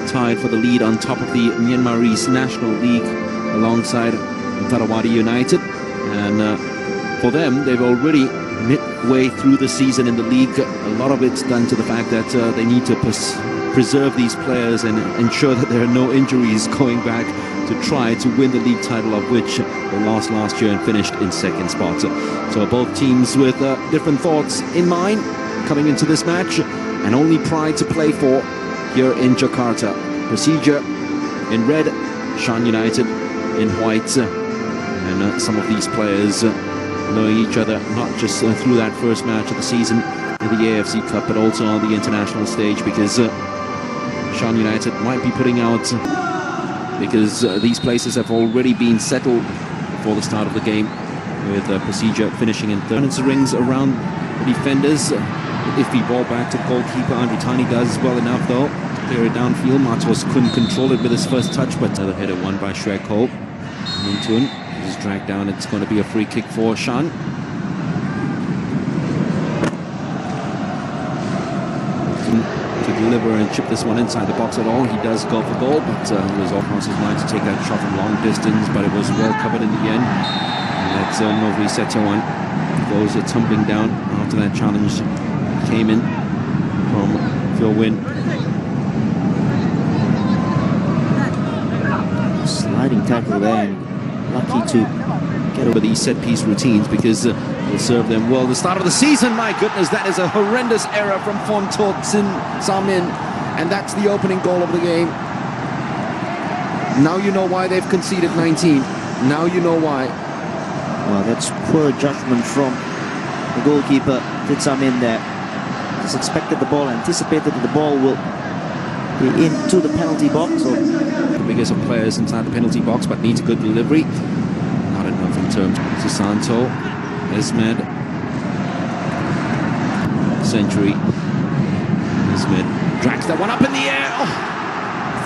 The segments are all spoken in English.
tied for the lead on top of the Myanmarese National League alongside Tarawadi United. And for them, they've already midway through the season in the league. A lot of it's done to the fact that they need to preserve these players and ensure that there are no injuries going back to try to win the league title, of which they lost last year and finished in second spot. So both teams with different thoughts in mind coming into this match, and only pride to play for here in Jakarta. Persija in red, Shan United in white, and some of these players knowing each other not just through that first match of the season in the AFC Cup, but also on the international stage, because Shan United might be putting out, because these places have already been settled before the start of the game, with Persija finishing in third. It's rings around the defenders. Iffy ball back to the goalkeeper. Andritani does well enough though to clear it downfield. Matos couldn't control it with his first touch, but another header won by Shreko. Mintun is dragged down. It's going to be a free kick for Shan. To deliver and chip this one inside the box at all. He does go for goal, but it was all across his mind to take that shot from long distance, but it was well covered in the end. And that's Novri Setyawan goes tumbling down after that challenge came in from Phil Wynn. Sliding tackle there, and lucky to get over these set-piece routines, because will serve them well. The start of the season, my goodness, that is a horrendous error from Fontot Sin Samin, and that's the opening goal of the game. Now you know why they've conceded 19. Now you know why. Well, that's poor judgment from the goalkeeper. Did Samin there. Just expected the ball, anticipated that the ball will be into the penalty box. So the biggest of players inside the penalty box, but needs a good delivery. Not enough in terms of Susanto, Esmed, Century. Esmed drags that one up in the air. Oh,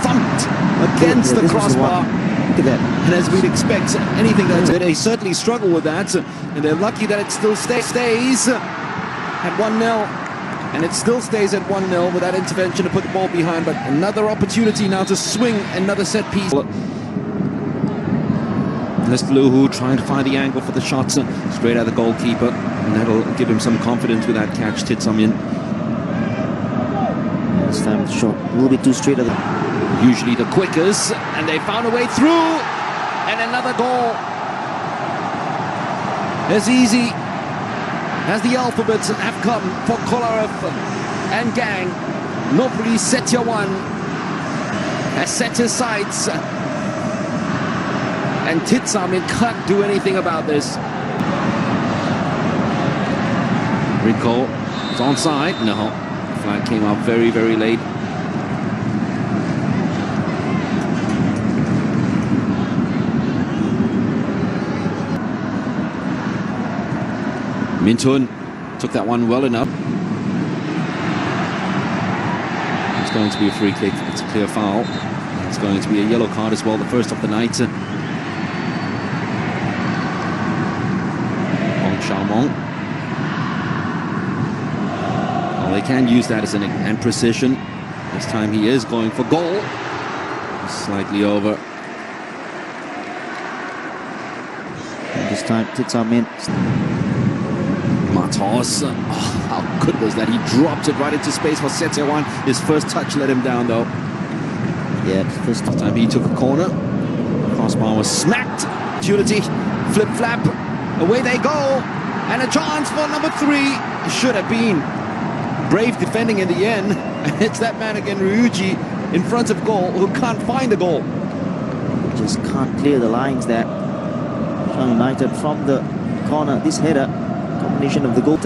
thumped against the crossbar. Look at that. And as we'd expect, anything that's they certainly struggle with that, and they're lucky that it still stays at 1-0. And it still stays at 1-0 with that intervention to put the ball behind, but another opportunity now to swing another set piece. Lesluhu trying to find the angle for the shots straight at the goalkeeper, and that'll give him some confidence with that catch. Titsamin. This time the shot a little bit too straight at the... Usually the quickest, and they found a way through, and another goal. As easy as the alphabets have come for Kolarov and gang. Nobri Setyawan has set his sights, and Titsamin can't do anything about this. Rico is onside. No, the flag came out very, very late. Mintun took that one well enough. It's going to be a free kick. It's a clear foul. It's going to be a yellow card as well, the first of the night. Well, they can use that as and precision. This time he is going for goal. Slightly over. And this time Titsamin. Matos, oh, how good was that? He dropped it right into space for Setyawan. His first touch let him down though. Yeah, first time he took a corner. Crossbar was smacked. Opportunity, flip-flap, away they go. And a chance for number 3. Should have been. Brave defending in the end. And it's that man again, Ryuji, in front of goal, who can't find the goal. Just can't clear the lines there. Shan United from the corner. This header, combination of the goal.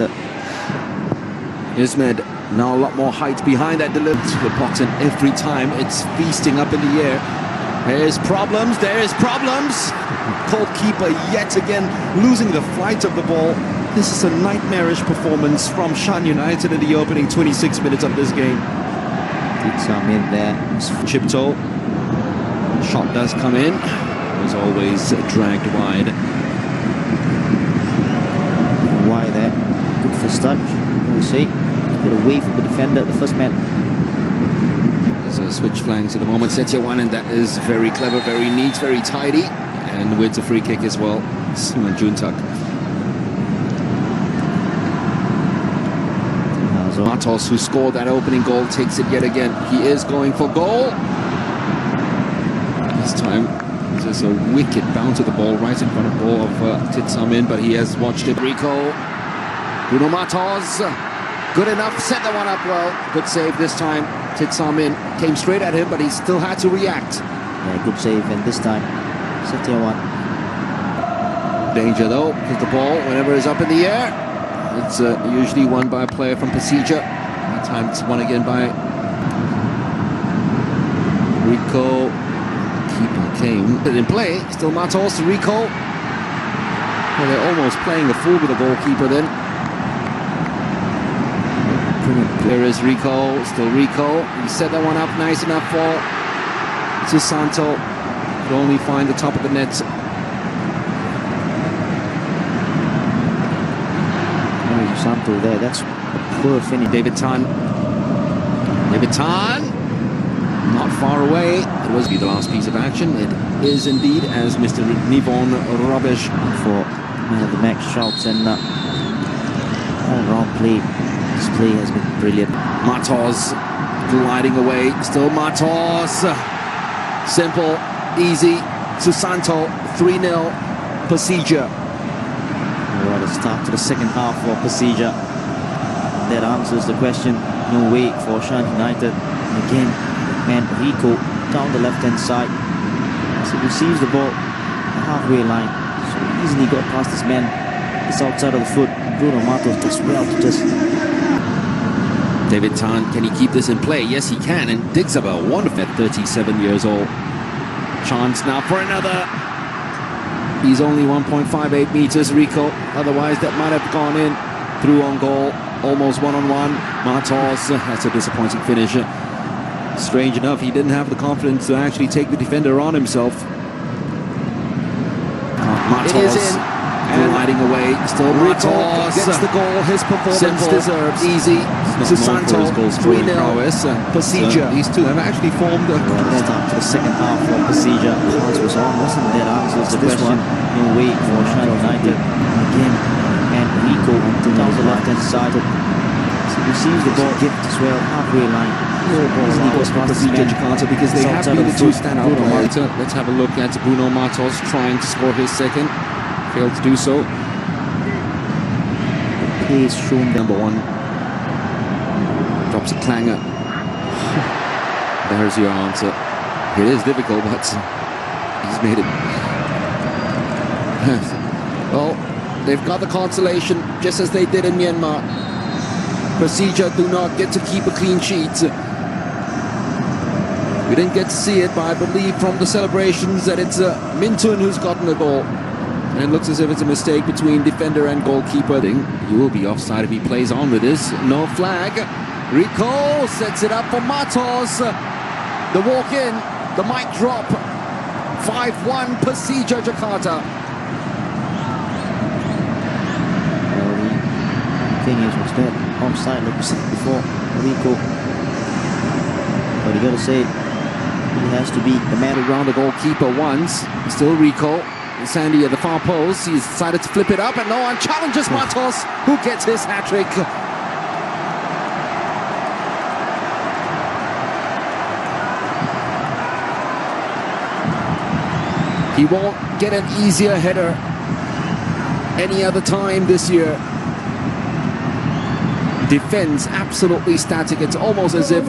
Ismed now a lot more height behind that delivery to the box, and every time it's feasting up in the air. There's problems. Goalkeeper yet again losing the flight of the ball. This is a nightmarish performance from Shan United in the opening 26 minutes of this game. It's in there. Chipto. Shot does come in. As always, dragged wide. Why there? Good first touch. We'll see. Get away from the defender, the first man. So switch flanks at the moment. Sets one, and that is very clever, very neat, very tidy. And with a free kick as well. Simon Juntak. Matos, who scored that opening goal, takes it yet again. He is going for goal. This time, there's a wicked bounce of the ball right in front of the goal of Titsamin, but he has watched it. Rico, Bruno Matos, good enough, set the one up well. Good save this time. Titsamin came straight at him, but he still had to react. Yeah, good save, and this time, Setia one. Danger though, because the ball, whenever it's up in the air, it's usually won by a player from Persija. That time it's won again by Rico. Keeper came in play. Still Matos, Rico. Well, they're almost playing a fool with the goalkeeper then. There is Rico, still Rico. He set that one up nice enough for Susanto. Could only find the top of the net. Santo there, that's a poor finish. David Tan, not far away. It was the last piece of action. It is indeed, as Mr. Nivon Rubbish for the match shouts, and all-round play. This play has been brilliant. Matos gliding away. Still Matos. Simple, easy. Susanto, 3-0. Persija. What a start to the second half for Persija. That answers the question. No way for Shan United. And again, man Rico down the left-hand side. As he receives the ball, the halfway line. So easily got past this man. It's outside of the foot. Bruno Matos does well to just... David Tan, can he keep this in play? Yes, he can. And digs up a wonderful at 37 years old. Chance now for another. He's only 1.58 meters, Rico. Otherwise, that might have gone in. Through on goal, almost one-on-one. Matos, that's a disappointing finish. Strange enough, he didn't have the confidence to actually take the defender on himself. Matos, gliding away. Still Matos gets the goal. His performance simple, deserves. easy. Susanto, 3-0. Persija. These two have actually formed a start to the second half for Persija. Chance was on, wasn't there? Answers the question. No way for Shan United. Again, and Rico down the left-hand side. So he receives the ball, gift as well, halfway line. Easily goes past Persija Jakarta because they have been the two standout players. Let's have a look at Bruno Matos trying to score his second. Failed to do so. The pace shown. Number one. Drops a clanger. There's your answer. It is difficult, but he's made it. Well, they've got the consolation, just as they did in Myanmar. Persija do not get to keep a clean sheet. We didn't get to see it, but I believe from the celebrations that it's Mintun who's gotten the ball. And it looks as if it's a mistake between defender and goalkeeper. He will be offside if he plays on with this. No flag. Rico sets it up for Matos. The walk in, the mic drop. 5-1 Persija Jakarta. Well, the thing is, was that offside like we said before, Rico. But you gotta say, he has to be the man around the goalkeeper once. Still Rico. Sandy at the far post. He's decided to flip it up, and no one challenges Matos, who gets his hat-trick. He won't get an easier header any other time this year. Defense absolutely static. It's almost as if